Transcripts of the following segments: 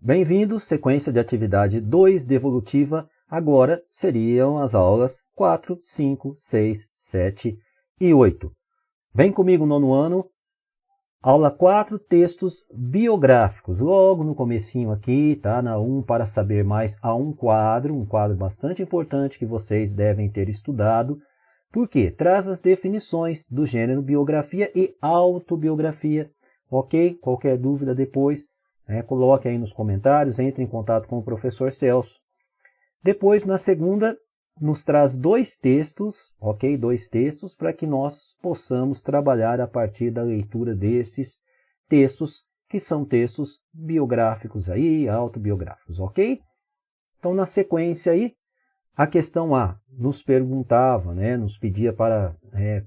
Bem-vindos, sequência de atividade 2 devolutiva. Agora seriam as aulas 4, 5, 6, 7 e 8. Vem comigo, nono ano. Aula 4, textos biográficos. Logo no comecinho aqui, tá? Na 1, para saber mais, há um quadro bastante importante que vocês devem ter estudado. Por quê? Traz as definições do gênero biografia e autobiografia. Ok? Qualquer dúvida depois, coloque aí nos comentários, entre em contato com o professor Celso. Depois, na segunda, nos traz dois textos, ok? Dois textos para que nós possamos trabalhar a partir da leitura desses textos, que são textos biográficos aí, autobiográficos, ok? Então, na sequência aí, a questão A nos perguntava, nos pedia para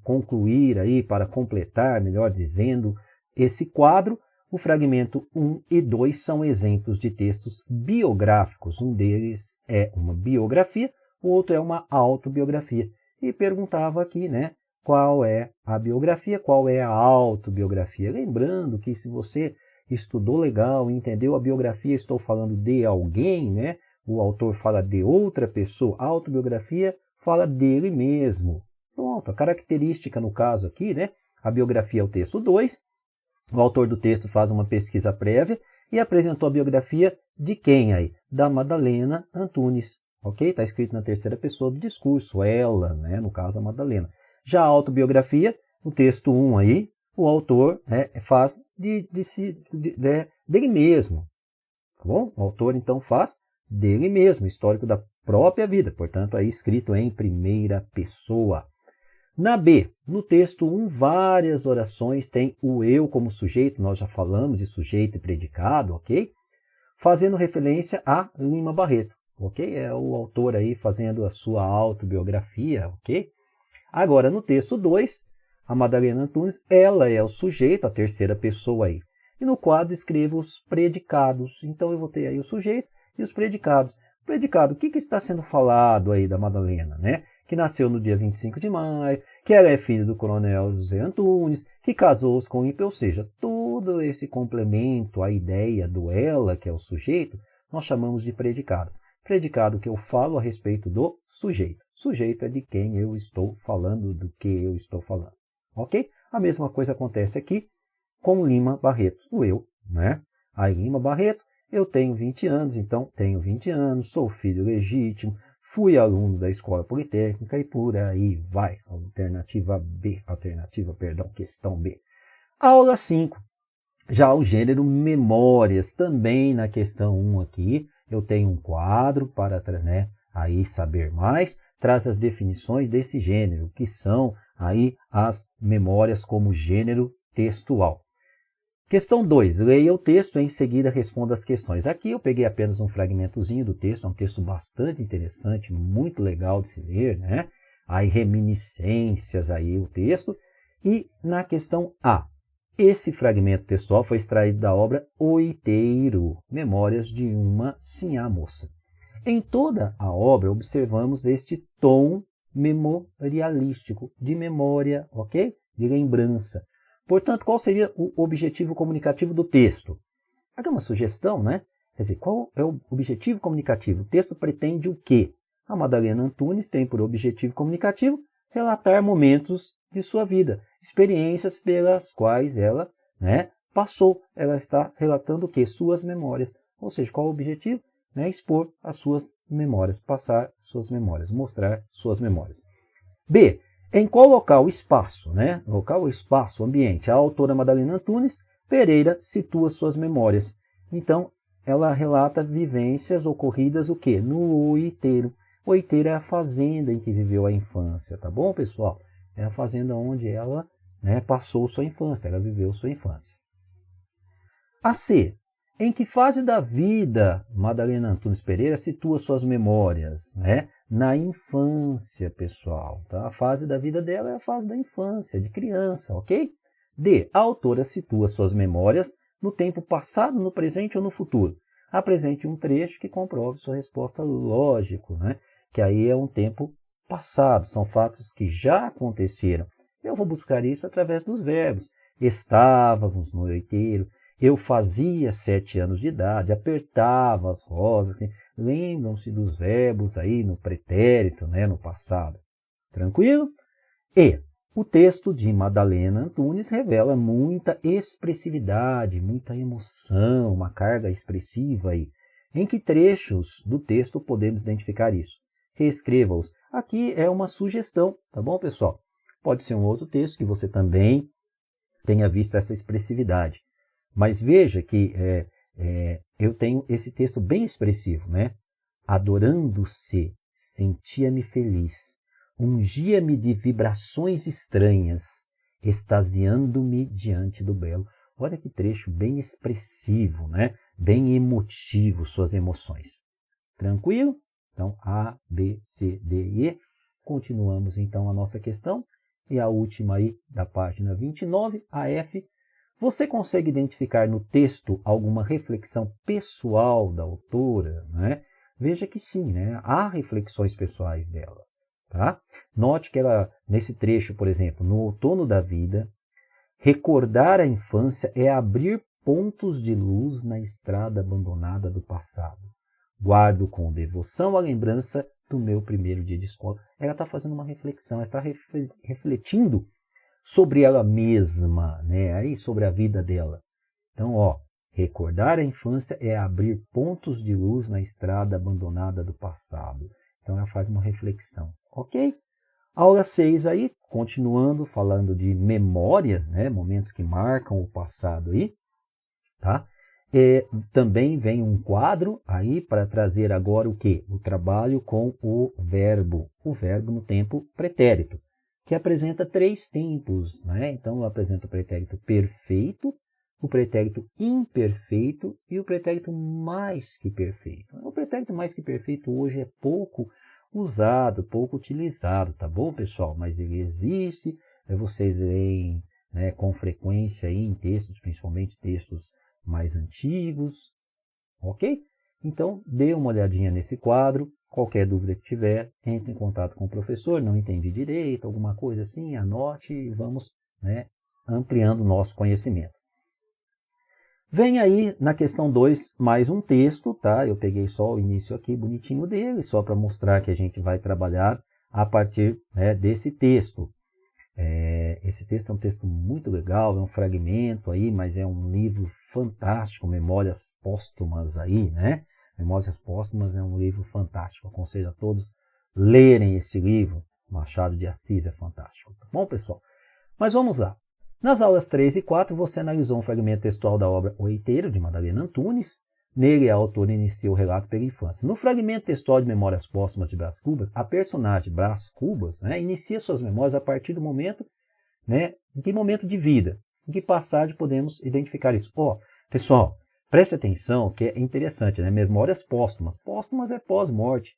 concluir aí, para completar, melhor dizendo, esse quadro. O fragmento 1 e 2 são exemplos de textos biográficos. Um deles é uma biografia, o outro é uma autobiografia. E perguntava aqui, qual é a biografia, qual é a autobiografia. Lembrando que se você estudou legal e entendeu a biografia, estou falando de alguém, O autor fala de outra pessoa, a autobiografia fala dele mesmo. Pronto, a característica no caso aqui, A biografia é o texto 2. O autor do texto faz uma pesquisa prévia e apresentou a biografia de quem aí? Da Madalena Antunes, ok? Está escrito na terceira pessoa do discurso, ela, no caso a Madalena. Já a autobiografia, o texto 1 aí, o autor faz dele mesmo, tá bom? O autor então faz dele mesmo, histórico da própria vida, portanto aí escrito em primeira pessoa. Na B, no texto 1, várias orações têm o eu como sujeito, nós já falamos de sujeito e predicado, ok? Fazendo referência a Lima Barreto, ok? É o autor aí fazendo a sua autobiografia, ok? Agora, no texto 2, a Madalena Antunes, ela é o sujeito, a terceira pessoa aí. E no quadro escrevo os predicados, então eu vou ter aí o sujeito e os predicados. Predicado, o que está sendo falado aí da Madalena, Que nasceu no dia 25 de maio, que ela é filha do coronel José Antunes, que casou-se com Ípio, ou seja, todo esse complemento, a ideia do ela, que é o sujeito, nós chamamos de predicado. Predicado que eu falo a respeito do sujeito. Sujeito é de quem eu estou falando, do que eu estou falando. Ok? A mesma coisa acontece aqui com Lima Barreto, o eu, Aí Lima Barreto, eu tenho 20 anos, então tenho 20 anos, sou filho legítimo, fui aluno da Escola Politécnica e por aí vai. Questão B. Aula 5. Já o gênero memórias, também na questão 1 aqui, eu tenho um quadro para aí saber mais, traz as definições desse gênero, que são aí as memórias como gênero textual. Questão 2, leia o texto e em seguida responda as questões. Aqui eu peguei apenas um fragmentozinho do texto, é um texto bastante interessante, muito legal de se ler, Aí reminiscências aí o texto. E na questão A, esse fragmento textual foi extraído da obra Oiteiro, Memórias de uma Sinhá Moça. Em toda a obra observamos este tom memorialístico, de memória, ok? De lembrança. Portanto, qual seria o objetivo comunicativo do texto? Aqui é uma sugestão, Quer dizer, qual é o objetivo comunicativo? O texto pretende o quê? A Madalena Antunes tem por objetivo comunicativo relatar momentos de sua vida, experiências pelas quais ela passou. Ela está relatando o quê? Suas memórias. Ou seja, qual é o objetivo? Expor as suas memórias, passar suas memórias, mostrar suas memórias. B. Em qual local, espaço, Local, espaço, ambiente. A autora Madalena Antunes Pereira situa suas memórias. Então, ela relata vivências ocorridas o quê? No Oiteiro. O Oiteiro é a fazenda em que viveu a infância, tá bom, pessoal? É a fazenda onde ela passou sua infância, ela viveu sua infância. A C. Em que fase da vida Madalena Antunes Pereira situa suas memórias, Na infância, pessoal. Tá? A fase da vida dela é a fase da infância, de criança, ok? D. A autora situa suas memórias no tempo passado, no presente ou no futuro. Apresente um trecho que comprove sua resposta lógico, Que aí é um tempo passado, são fatos que já aconteceram. Eu vou buscar isso através dos verbos. Estávamos no Oiteiro, Eu fazia 7 anos de idade, apertava as rosas. Lembram-se dos verbos aí no pretérito, né, no passado. Tranquilo? E o texto de Madalena Antunes revela muita expressividade, muita emoção, uma carga expressiva aí. Em que trechos do texto podemos identificar isso? Reescreva-os. Aqui é uma sugestão, tá bom, pessoal? Pode ser um outro texto que você também tenha visto essa expressividade. Mas veja que eu tenho esse texto bem expressivo, né? Adorando-se, sentia-me feliz. Ungia-me de vibrações estranhas, extasiando-me diante do belo. Olha que trecho bem expressivo, né? Bem emotivo, suas emoções. Tranquilo? Então, A, B, C, D e E. Continuamos, então, a nossa questão. E a última aí, da página 29, a F. Você consegue identificar no texto alguma reflexão pessoal da autora, né? Veja que sim, né? Há reflexões pessoais dela. Tá? Note que ela, nesse trecho, por exemplo, no outono da vida, recordar a infância é abrir pontos de luz na estrada abandonada do passado. Guardo com devoção a lembrança do meu primeiro dia de escola. Ela está fazendo uma reflexão, ela está refletindo sobre ela mesma, né? Aí sobre a vida dela. Então, ó, recordar a infância é abrir pontos de luz na estrada abandonada do passado. Então, ela faz uma reflexão, ok? Aula 6 aí, continuando, falando de memórias, né? Momentos que marcam o passado aí, tá? Também vem um quadro aí para trazer agora o quê? O trabalho com o verbo no tempo pretérito, que apresenta 3 tempos, né? Então, apresenta o pretérito perfeito, o pretérito imperfeito e o pretérito mais que perfeito. O pretérito mais que perfeito hoje é pouco usado, pouco utilizado, tá bom, pessoal? Mas ele existe, vocês leem, né, com frequência aí em textos, principalmente textos mais antigos, ok? Então, dê uma olhadinha nesse quadro. Qualquer dúvida que tiver, entre em contato com o professor. Não entendi direito, alguma coisa assim, anote e vamos, né, ampliando o nosso conhecimento. Vem aí na questão 2 mais um texto, tá? Eu peguei só o início aqui bonitinho dele, só para mostrar que a gente vai trabalhar a partir, né, desse texto. Esse texto é um texto muito legal, é um fragmento aí, mas é um livro fantástico, Memórias Póstumas aí, né? Memórias Póstumas é um livro fantástico, aconselho a todos lerem este livro. Machado de Assis é fantástico, tá bom, pessoal? Mas vamos lá. Nas aulas 3 e 4, você analisou um fragmento textual da obra O Eiteiro, de Madalena Antunes. Nele, a autora inicia o relato pela infância. No fragmento textual de Memórias Póstumas de Brás Cubas, a personagem Brás Cubas, né, inicia suas memórias a partir do momento, né, em que momento de vida, em que passagem podemos identificar isso. Pessoal, preste atenção que é interessante, né? Memórias póstumas. Póstumas é pós-morte.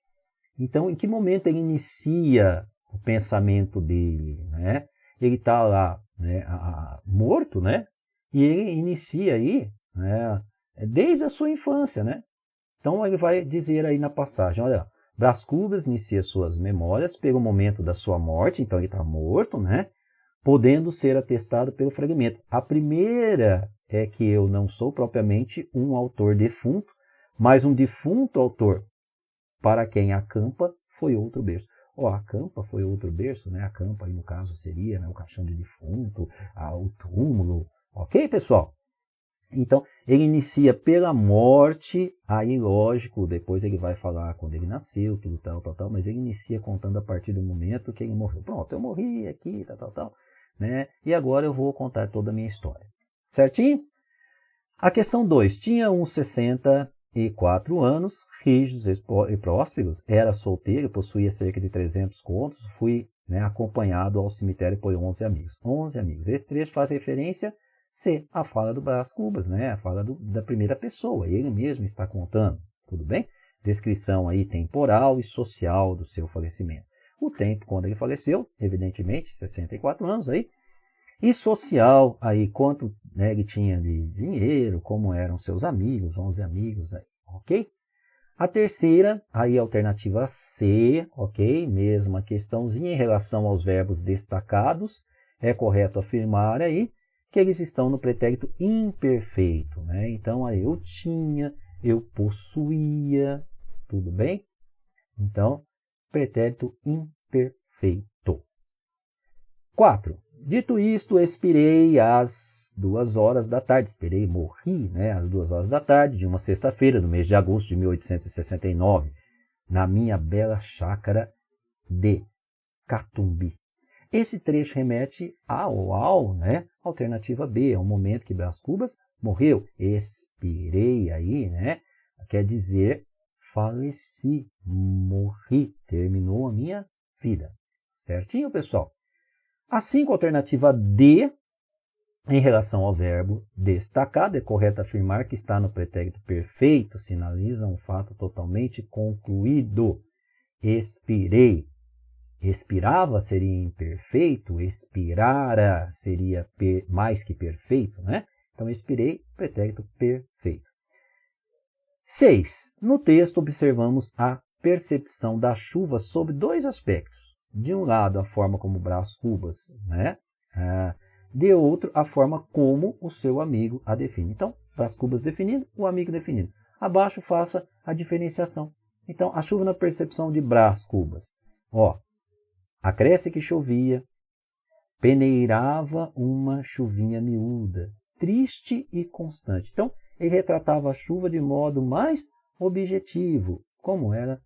Então, em que momento ele inicia o pensamento dele, né? Ele está lá, né, morto, né? E ele inicia aí, né, desde a sua infância, né? Então ele vai dizer aí na passagem, olha, Brás Cubas inicia suas memórias pelo momento da sua morte, então ele está morto, né? Podendo ser atestado pelo fragmento. A primeira é que eu não sou propriamente um autor defunto, mas um defunto autor para quem a campa foi outro berço. A campa foi outro berço, né? A campa aí no caso seria, né, o caixão de defunto, o túmulo, ok, pessoal? Então, ele inicia pela morte, aí lógico, depois ele vai falar quando ele nasceu, tudo tal, mas ele inicia contando a partir do momento que ele morreu. Pronto, eu morri aqui, tal, né? E agora eu vou contar toda a minha história. Certinho? A questão 2. Tinha uns 64 anos, rígidos e prósperos, era solteiro, possuía cerca de 300 contos, fui, né, acompanhado ao cemitério por 11 amigos. 11 amigos. Esse trecho faz referência a fala do Brás Cubas, né? A fala da primeira pessoa, ele mesmo está contando, tudo bem? Descrição aí temporal e social do seu falecimento. O tempo quando ele faleceu, evidentemente, 64 anos aí, e social aí, quanto, né, ele tinha de dinheiro, como eram seus amigos, 11 amigos aí, ok? A terceira, aí alternativa C, ok? Mesma questãozinha em relação aos verbos destacados, é correto afirmar aí que eles estão no pretérito imperfeito, né? Então, aí eu tinha, eu possuía, tudo bem? Então, pretérito imperfeito. 4. Dito isto, expirei às 2 horas da tarde. Expirei, morri, né, às 2 horas da tarde de uma sexta-feira, no mês de agosto de 1869, na minha bela chácara de Catumbi. Esse trecho remete ao, né, alternativa B, ao momento que Brás Cubas morreu. Expirei aí, né, quer dizer faleci, morri, terminou a minha vida. Certinho, pessoal? Assim, com a alternativa D, em relação ao verbo destacado, é correto afirmar que está no pretérito perfeito, sinaliza um fato totalmente concluído. Expirei. Expirava seria imperfeito, expirara seria mais que perfeito, né? Então, expirei, pretérito perfeito. 6. No texto, observamos a percepção da chuva sob 2 aspectos. De um lado, a forma como Brás Cubas, né? De outro, a forma como o seu amigo a define. Então, Brás Cubas definido, o amigo definido. Abaixo, faça a diferenciação. Então, a chuva na percepção de Brás Cubas. Ó, acresce que chovia, peneirava uma chuvinha miúda, triste e constante. Então, ele retratava a chuva de modo mais objetivo, como ela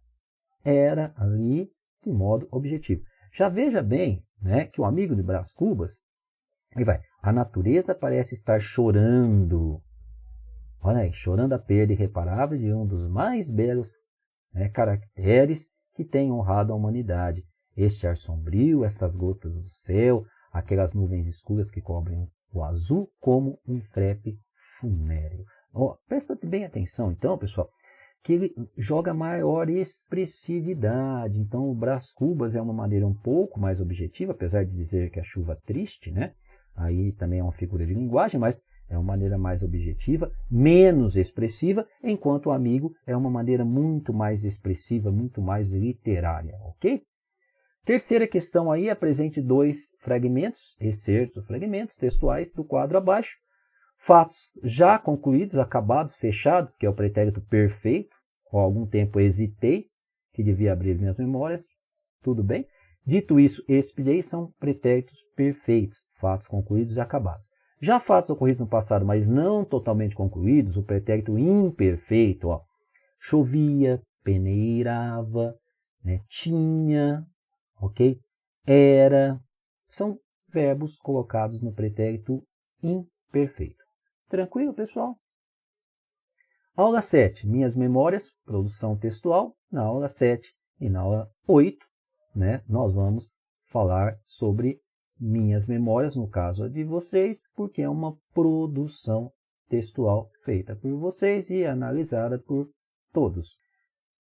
era ali de modo objetivo. Já veja bem, né, que o amigo de Brás Cubas, ele vai, a natureza parece estar chorando, olha aí, chorando a perda irreparável de um dos mais belos, né, caracteres que tem honrado a humanidade. Este ar sombrio, estas gotas do céu, aquelas nuvens escuras que cobrem o azul como um crepe funéreo. Oh, presta bem atenção, então, pessoal, que ele joga maior expressividade. Então, o Brás Cubas é uma maneira um pouco mais objetiva, apesar de dizer que a chuva é triste, né? Aí também é uma figura de linguagem, mas é uma maneira mais objetiva, menos expressiva, enquanto o amigo é uma maneira muito mais expressiva, muito mais literária, ok? Terceira questão aí, apresente 2 fragmentos, excertos, fragmentos textuais do quadro abaixo. Fatos já concluídos, acabados, fechados, que é o pretérito perfeito. Há algum tempo hesitei, que devia abrir minhas memórias. Tudo bem? Dito isso, expirei são pretéritos perfeitos, fatos concluídos e acabados. Já fatos ocorridos no passado, mas não totalmente concluídos, o pretérito imperfeito, ó, chovia, peneirava, né, tinha, ok? Era, são verbos colocados no pretérito imperfeito. Tranquilo, pessoal? Aula 7, minhas memórias, produção textual. Na aula 7 e na aula 8, né, nós vamos falar sobre minhas memórias, no caso de vocês, porque é uma produção textual feita por vocês e analisada por todos.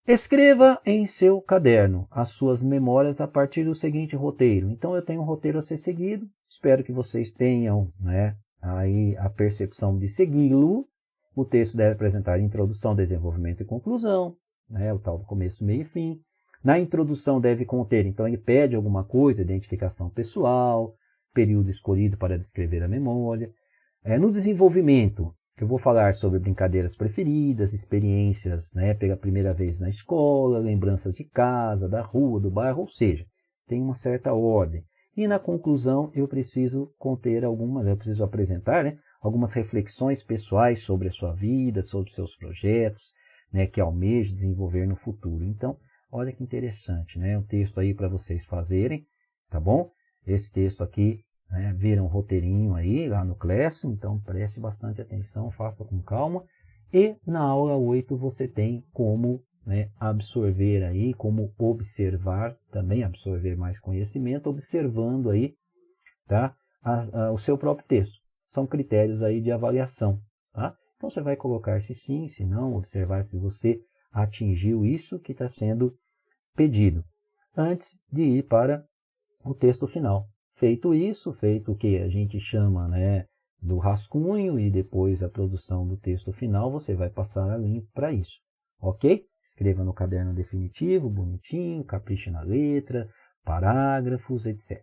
Escreva em seu caderno as suas memórias a partir do seguinte roteiro. Então, eu tenho um roteiro a ser seguido, espero que vocês tenham, né, aí a percepção de segui-lo. O texto deve apresentar introdução, desenvolvimento e conclusão, né, o tal do começo, meio e fim. Na introdução deve conter, então ele pede alguma coisa, identificação pessoal, período escolhido para descrever a memória. No desenvolvimento, eu vou falar sobre brincadeiras preferidas, experiências, né, pela primeira vez na escola, lembranças de casa, da rua, do bairro, ou seja, tem uma certa ordem. E na conclusão eu preciso apresentar, né, algumas reflexões pessoais sobre a sua vida, sobre seus projetos, né, que almejo desenvolver no futuro. Então, olha que interessante, né, um texto aí para vocês fazerem, tá bom? Esse texto aqui, né, vira um roteirinho aí lá no Classroom, então preste bastante atenção, faça com calma. E na aula 8 você tem como, né, absorver aí, como observar, também absorver mais conhecimento, observando aí, tá, o seu próprio texto. São critérios aí de avaliação, tá? Então você vai colocar se sim, se não, observar se você atingiu isso que está sendo pedido, antes de ir para o texto final. Feito isso, feito o que a gente chama, né, do rascunho e depois a produção do texto final, você vai passar a limpo para isso, ok? Escreva no caderno definitivo, bonitinho, capriche na letra, parágrafos, etc.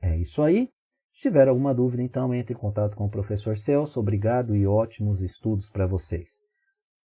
É isso aí. Se tiver alguma dúvida, então, entre em contato com o professor Celso. Obrigado e ótimos estudos para vocês.